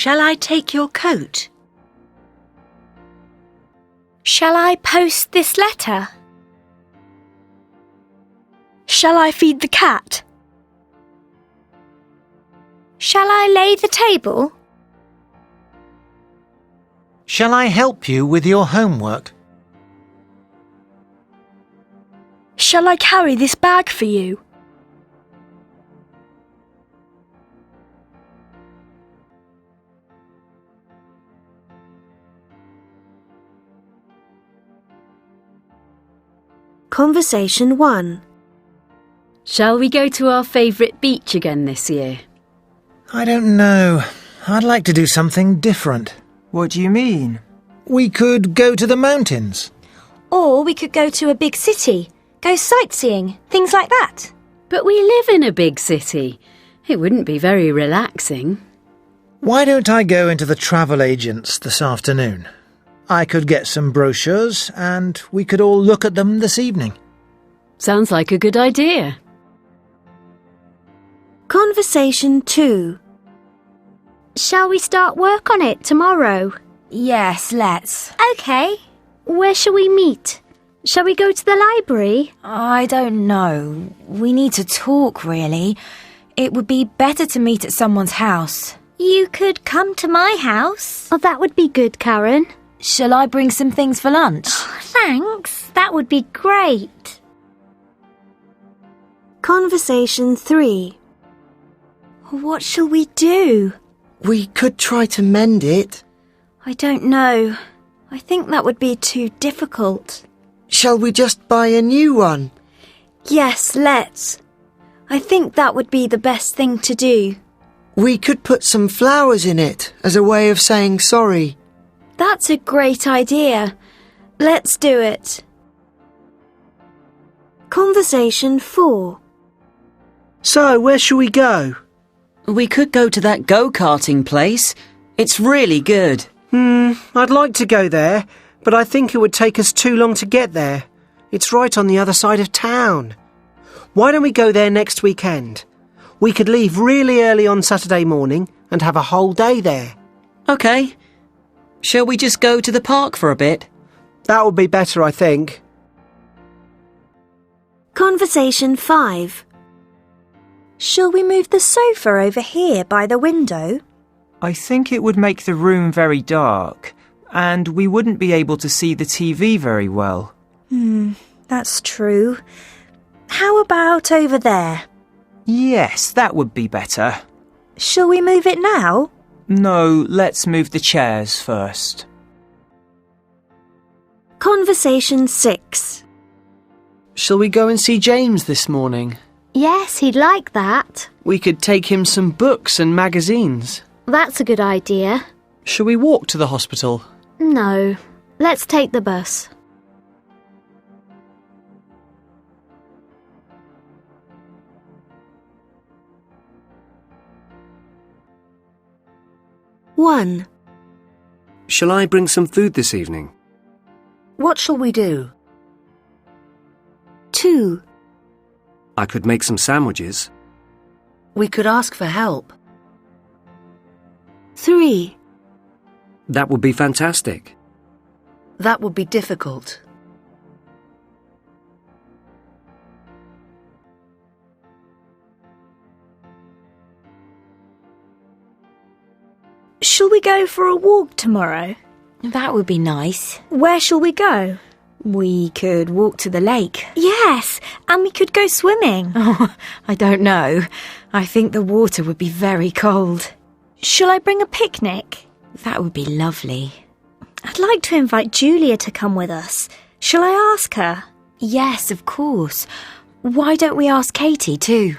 Shall I take your coat? Shall I post this letter? Shall I feed the cat? Shall I lay the table? Shall I help you with your homework? Shall I carry this bag for you? Conversation 1. Shall we go to our favourite beach again this year? I don't know. I'd like to do something different. What do you mean? We could go to the mountains. Or we could go to a big city, go sightseeing, things like that. But we live in a big city. It wouldn't be very relaxing. Why don't I go into the travel agents this afternoon? I could get some brochures and we could all look at them this evening. Sounds like a good idea. Conversation 2. Shall we start work on it tomorrow? Yes, let's. OK. Where shall we meet? Shall we go to the library? I don't know. We need to talk, really. It would be better to meet at someone's house. You could come to my house. Oh, that would be good, Karen. Shall I bring some things for lunch? Oh, thanks. That would be great. Conversation 3. What shall we do? We could try to mend it. I don't know. I think that would be too difficult. Shall we just buy a new one? Yes, let's. I think that would be the best thing to do. We could put some flowers in it as a way of saying sorry. That's a great idea. Let's do it. Conversation 4. So, where shall we go? We could go to that go-karting place. It's really good. I'd like to go there, but I think it would take us too long to get there. It's right on the other side of town. Why don't we go there next weekend? We could leave really early on Saturday morning and have a whole day there. OK. Shall we just go to the park for a bit? That would be better, I think. Conversation 5. Shall we move the sofa over here by the window? I think it would make the room very dark, and we wouldn't be able to see the TV very well. That's true. How about over there? Yes, that would be better. Shall we move it now? No, let's move the chairs first. Conversation 6. Shall we go and see James this morning? Yes, he'd like that. We could take him some books and magazines. That's a good idea. Shall we walk to the hospital? No, let's take the bus. One. Shall I bring some food this evening? What shall we do? 2. I could make some sandwiches. We could ask for help. 3. That would be fantastic. That would be difficult. Shall we go for a walk tomorrow? That would be nice. Where shall we go? We could walk to the lake. Yes, and we could go swimming. Oh, I don't know. I think the water would be very cold. Shall I bring a picnic? That would be lovely. I'd like to invite Julia to come with us. Shall I ask her? Yes, of course. Why don't we ask Katie too?